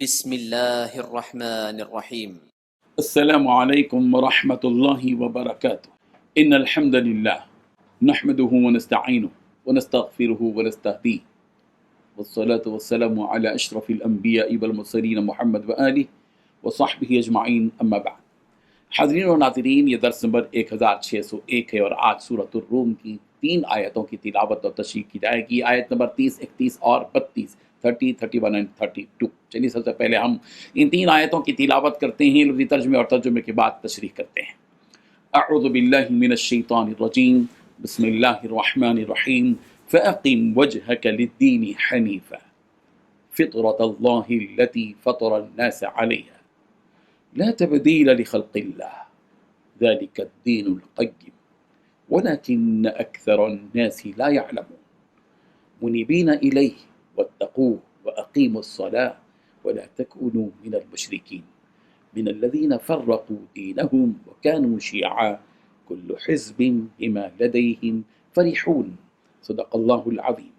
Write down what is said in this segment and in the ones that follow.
بسم اللہ الرحمن الرحیم۔ السلام علیکم ورحمۃ اللہ وبرکاتہ۔ ان الحمد للہ نحمده ونستعینه ونستغفره ونستهدیه والصلاة والسلام علی اشرف الانبیاء والمرسلین محمد وآلہ وصحبہ اجمعین، اما بعد۔ حاضرین و ناظرین، یہ درس نمبر 1601 ہے اور آج سورۃ الروم کی 3 آیتوں کی تلاوت اور تشریح کی جائے گی، آیت نمبر 30، 31 اور 32، 30، 31 اور 32۔ چلیے سب سے پہلے ہم ان 3 آیتوں کی تلاوت کرتے ہیں، لفظی ترجمے اور ترجمے کے بعد تشریح کرتے ہیں۔ اعوذ باللہ من الشیطان الرجیم، بسم اللہ الرحمن الرحیم۔ فأقم وجهك للدین حنیفا فطرة اللہ التي فطر الناس علیہا لا تبدیل لخلق اللہ ذلك الدین القیم ولكن أكثر الناس لا يعلمون منيبين إليه واتقوه وأقيموا الصلاة ولا تكونوا من المشركين من الذين فرقوا دينهم وكانوا شيعا كل حزب بما لديهم فرحون۔ صدق اللہ العظیم۔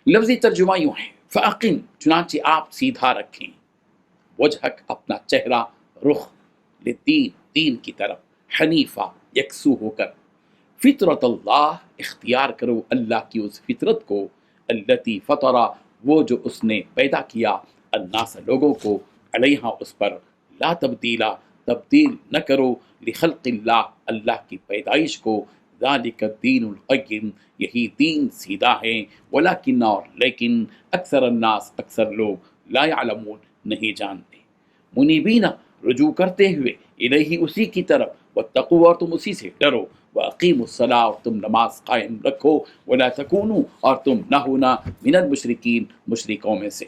لفظی ترجمہ یوں ہے، فأقم، چنانچہ آپ سیدھا رکھیں، وجہک، اپنا چہرہ، رخ، للدین، دین کی طرف، حنیفہ، یکسو ہو کر، فطرت اللہ، اختیار کرو اللہ کی اس فطرت کو، التی فطرہ، وہ جو اس نے پیدا کیا، الناس، لوگوں کو، علیہا، اس پر، لا تبدیلا، تبدیل نہ کرو، لخلق اللہ، اللہ کی پیدائش کو، ذالک الدین القیم، یہی دین سیدھا ہے، ولیکن، اور لیکن، اکثر الناس، اکثر لوگ، لا یعلمون، نہیں جانتے، منیبین، رجوع کرتے ہوئے، الیہ، اسی کی طرف، واتقوا، اور تم اسی سے ڈرو، وَأَقِيمُوا الصَّلَاةَ، اور تم نماز قائم رکھو، وَلَا تَكُونُوا، اور تم نہ ہونا، من المشرکین، مشرکوں میں سے،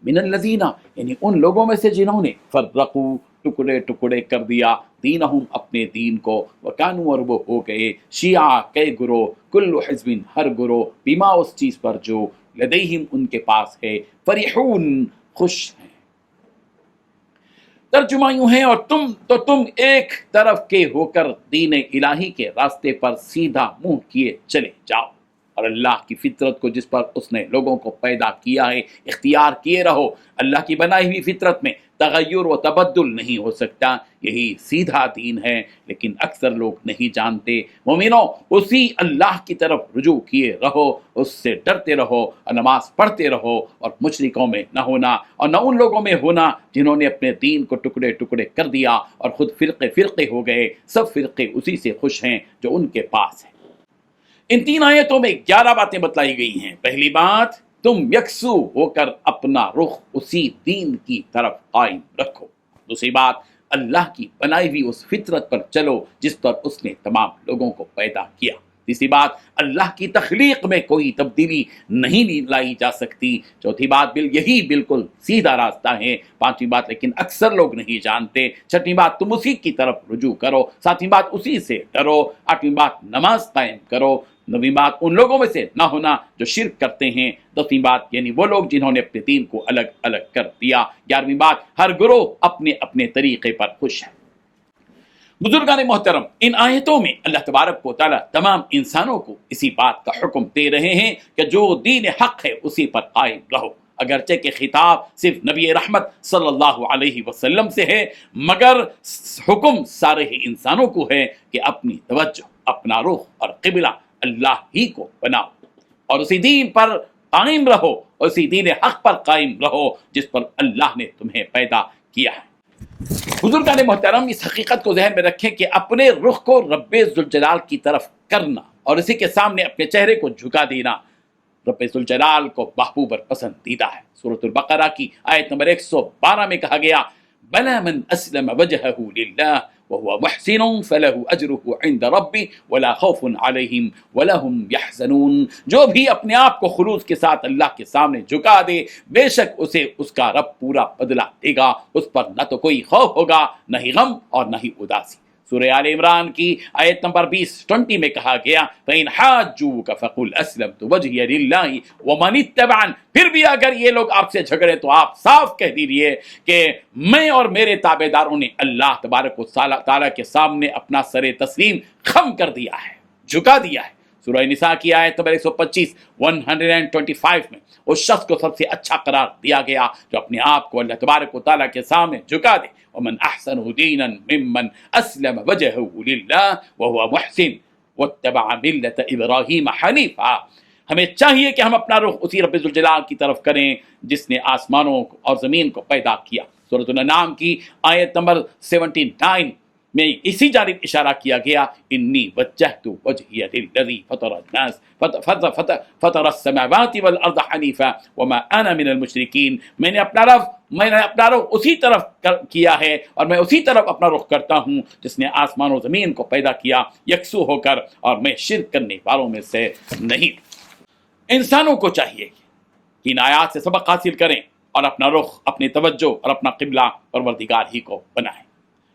من الذین، یعنی ان لوگوں میں سے جنہوں نے، فرقوا، ٹکڑے ٹکڑے کر دیا، دینہم، اپنے دین کو، وکانوا، اور وہ ہو گئے، شیعہ، کئی گروہ، کل حزب، ہر گروہ، بما، اس چیز پر جو، لدیہم، ان کے پاس ہے، فرحون، خوش ہیں۔ ترجمہ یوں ہے، اور تم ایک طرف کے ہو کر دین الہی کے راستے پر سیدھا منہ کیے چلے جاؤ، اور اللہ کی فطرت کو جس پر اس نے لوگوں کو پیدا کیا ہے اختیار کیے رہو۔ اللہ کی بنائی ہوئی فطرت میں تغیر و تبدل نہیں ہو سکتا، یہی سیدھا دین ہے، لیکن اکثر لوگ نہیں جانتے۔ مومنوں، اسی اللہ کی طرف رجوع کیے رہو، اس سے ڈرتے رہو، اور نماز پڑھتے رہو، اور مشرکوں میں نہ ہونا، اور نہ ان لوگوں میں ہونا جنہوں نے اپنے دین کو ٹکڑے ٹکڑے کر دیا اور خود فرقے فرقے ہو گئے۔ سب فرقے اسی سے خوش ہیں جو ان کے پاس ہے۔ ان 3 آیتوں میں 11 باتیں بتلائی گئی ہیں۔ پہلی بات، تم یکسو ہو کر اپنا رخ اسی دین کی طرف قائم رکھو۔ دوسری بات، اللہ کی بنائی ہوئی اس فطرت پر چلو جس پر اس نے تمام لوگوں کو پیدا کیا۔ تیسری بات، اللہ کی تخلیق میں کوئی تبدیلی نہیں لائی جا سکتی۔ چوتھی بات، یہی بالکل سیدھا راستہ ہے۔ پانچویں بات، لیکن اکثر لوگ نہیں جانتے۔ چھٹویں بات، تم اسی کی طرف رجوع کرو۔ ساتویں بات، اسی سے ڈرو۔ آٹھویں بات، نماز قائم کرو۔ نویں بات، ان لوگوں میں سے نہ ہونا جو شرک کرتے ہیں۔ 10ویں بات، یعنی وہ لوگ جنہوں نے اپنے دین کو الگ الگ کر دیا۔ 11ویں بات، ہر گروہ اپنے اپنے طریقے پر خوش ہے۔ بزرگان محترم، ان آیتوں میں اللہ تبارک و تعالیٰ تمام انسانوں کو اسی بات کا حکم دے رہے ہیں کہ جو دین حق ہے اسی پر قائم رہو۔ اگرچہ کہ خطاب صرف نبی رحمت صلی اللہ علیہ وسلم سے ہے، مگر حکم سارے ہی انسانوں کو ہے کہ اپنی توجہ، اپنا رخ اور قبلہ اللہ ہی کو بناؤ، اور اسی دین پر قائم رہو، اور اسی دین حق پر قائم رہو جس پر اللہ نے تمہیں پیدا کیا ہے۔ بزرگان محترم، اس حقیقت کو ذہن میں رکھیں کہ اپنے رخ کو رب ذوالجلال کی طرف کرنا اور اسی کے سامنے اپنے چہرے کو جھکا دینا رب ذوالجلال کو محبوب اور پسندیدہ ہے۔ سورۃ البقرہ کی آیت نمبر 112 میں کہا گیا، بَلَا مَنْ أَسْلَمَ وَجْهَهُ لِلَّهِ وَهُوَ مُحْسِنٌ فَلَهُ أَجْرُهُ عِنْدَ رَبِّهِ وَلَا خَوْفٌ عَلَيْهِمْ وَلَا هُمْ يَحْزَنُونَ، جو بھی اپنے آپ کو خلوص کے ساتھ اللہ کے سامنے جھکا دے، بے شک اسے اس کا رب پورا بدلہ دے گا، اس پر نہ تو کوئی خوف ہوگا، نہ ہی غم اور نہ ہی اداسی۔ سورہ آل عمران کی آیت نمبر 20 میں کہا گیا، فَإِنْ حَاجُّوكَ فَقُلْ أَسْلَمْتُ وَجْهِيَ لِلَّهِ وَمَنِ اتَّبَعَنِ، پھر بھی اگر یہ لوگ آپ سے جھگڑے تو آپ صاف کہہ دیجئے کہ میں اور میرے تابع داروں نے اللہ تبارک و تعالیٰ کے سامنے اپنا سر تسلیم خم کر دیا ہے، جھکا دیا ہے۔ سورہ نساء کی آیت نمبر 125 125 میں اس شخص کو سب سے اچھا قرار دیا گیا جو اپنے آپ کو اللہ تبارک و تعالیٰ کے سامنے جھکا دے. ومن احسن دینا ممن اسلم وجهه للہ وهو محسن واتبع ملت ابراہیم حنیفا. ہمیں چاہیے کہ ہم اپنا رخ اسی رب ذوالجلال کی طرف کریں جس نے آسمانوں اور زمین کو پیدا کیا. سورۃ الانعام کی آیت نمبر 79 میں اسی جانب اشارہ کیا گیا. انی وجہت وجہی للذی فطر الناس فطر السماوات والارض حنیفا وما انا من المشرکین. میں نے اپنا رخ اسی طرف کیا ہے اور میں اسی طرف اپنا رخ کرتا ہوں جس نے آسمان و زمین کو پیدا کیا یکسو ہو کر، اور میں شرک کرنے والوں میں سے نہیں. انسانوں کو چاہیے کہ ان آیات سے سبق حاصل کریں اور اپنا رخ، اپنی توجہ اور اپنا قبلہ پروردگار ہی کو بنائیں.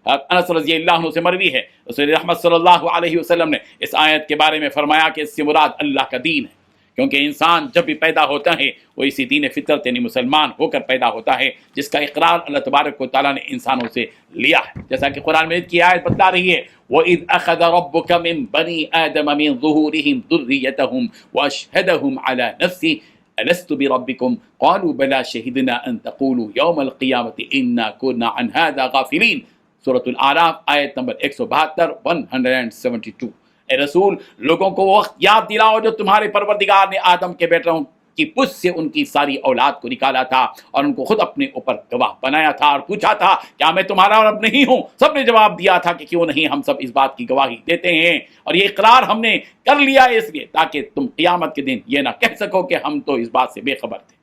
انس رضی اللہ عنہ سے مروی ہے رسول رحمت صلی اللہ علیہ وسلم نے اس آیت کے بارے میں فرمایا کہ اس سے مراد اللہ کا دین ہے، کیونکہ انسان جب بھی پیدا ہوتا ہے وہ اسی دین فطرت یعنی مسلمان ہو کر پیدا ہوتا ہے جس کا اقرار اللہ تبارک و تعالیٰ نے انسانوں سے لیا ہے. جیسا کہ قرآن مجید کی آیت بتلا رہی ہے وَإِذْ أَخَذَ رَبُّكَ مِنْ بَنِي آدَمَ مِنْ ظُهُورِهِمْ ذُرِّيَّتَهُمْ وَأَشْهَدَهُمْ عَلَى نَفْسِهِ أَلَسْتُ بِرَبِّكُمْ قَالُوا بَلَى شَهِدْنَا أَن تَقُولُوا يَوْمَ الْقِيَامَةِ إِنَّا كُنَّا عَنْ هَذَا غَافِلِينَ. سورۃ الاعراف آیت نمبر 172 172. اے رسول، لوگوں کو وہ وقت یاد دلاؤ جو تمہارے پروردگار نے آدم کے بیٹوں کی پشت سے ان کی ساری اولاد کو نکالا تھا اور ان کو خود اپنے اوپر گواہ بنایا تھا اور پوچھا تھا کیا میں تمہارا رب نہیں ہوں؟ سب نے جواب دیا تھا کہ کیوں نہیں، ہم سب اس بات کی گواہی دیتے ہیں اور یہ اقرار ہم نے کر لیا ہے اس لیے تاکہ تم قیامت کے دن یہ نہ کہہ سکو کہ ہم تو اس بات سے بے خبر تھے.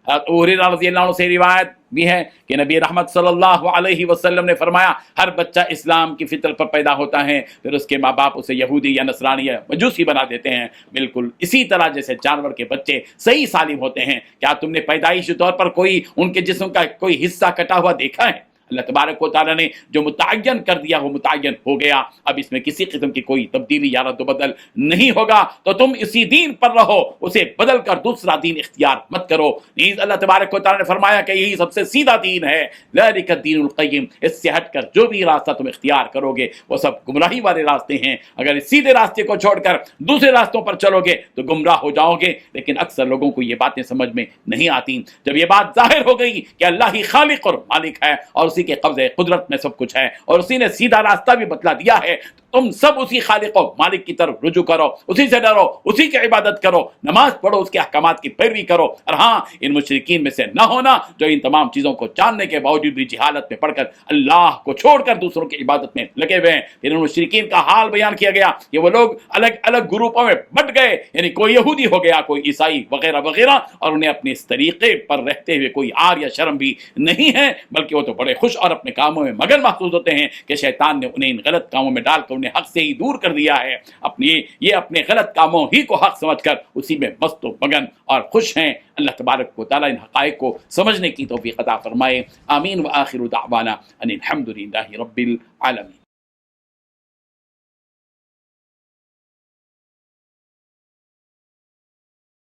ابو ہریرہ رضی اللہ عنہ سے روایت بھی ہے کہ نبی رحمت صلی اللہ علیہ وسلم نے فرمایا ہر بچہ اسلام کی فطرت پر پیدا ہوتا ہے، پھر اس کے ماں باپ اسے یہودی یا نصرانی یا مجوسی بنا دیتے ہیں، بالکل اسی طرح جیسے جانور کے بچے صحیح سالم ہوتے ہیں. کیا تم نے پیدائشی طور پر کوئی ان کے جسم کا کوئی حصہ کٹا ہوا دیکھا ہے؟ اللہ تبارک و تعالیٰ نے جو متعین کر دیا وہ متعین ہو گیا، اب اس میں کسی قسم کی کوئی تبدیلی یا رد و بدل نہیں ہوگا. تو تم اسی دین پر رہو، اسے بدل کر دوسرا دین اختیار مت کرو. نیز اللہ تبارک و تعالیٰ نے فرمایا کہ یہی سب سے سیدھا دین ہے، ذالک الدین القیم. اس سے ہٹ کر جو بھی راستہ تم اختیار کرو گے وہ سب گمراہی والے راستے ہیں. اگر اس سیدھے راستے کو چھوڑ کر دوسرے راستوں پر چلو گے تو گمراہ ہو جاؤ گے. لیکن اکثر لوگوں کو یہ باتیں سمجھ میں نہیں آتی. جب یہ بات ظاہر ہو گئی کہ اللہ ہی خالق اور مالک ہے اور اسی کے قبضے قدرت میں سب کچھ ہے اور اسی نے سیدھا راستہ بھی بتلا دیا ہے، تم سب اسی خالق و مالک کی طرف رجوع کرو، اسی سے ڈرو، اسی کی عبادت کرو، نماز پڑھو، اس کے احکامات کی پیروی کرو. اور ہاں، ان مشرکین میں سے نہ ہونا جو ان تمام چیزوں کو جاننے کے باوجود بھی جہالت میں پڑھ کر اللہ کو چھوڑ کر دوسروں کی عبادت میں لگے ہوئے ہیں. پھر ان مشرکین کا حال بیان کیا گیا کہ وہ لوگ الگ الگ گروپوں میں بٹ گئے، یعنی کوئی یہودی ہو گیا، کوئی عیسائی وغیرہ وغیرہ، اور انہیں اپنے اس طریقے پر رہتے ہوئے کوئی عار یا شرم بھی نہیں ہے، بلکہ وہ تو بڑے خوش اور اپنے کاموں میں مگن محسوس ہوتے ہیں کہ شیطان نے انہیں ان غلط کاموں میں ڈال کر انہیں حق سے ہی دور کر دیا ہے. اپنے غلط کاموں ہی کو حق سمجھ کر اسی میں مست و مگن اور خوش ہیں. اللہ تبارک و تعالیٰ ان حقائق کو سمجھنے کی توفیق عطا فرمائے. آمین. وآخر دعوانا ان الحمد للہ رب العالمین.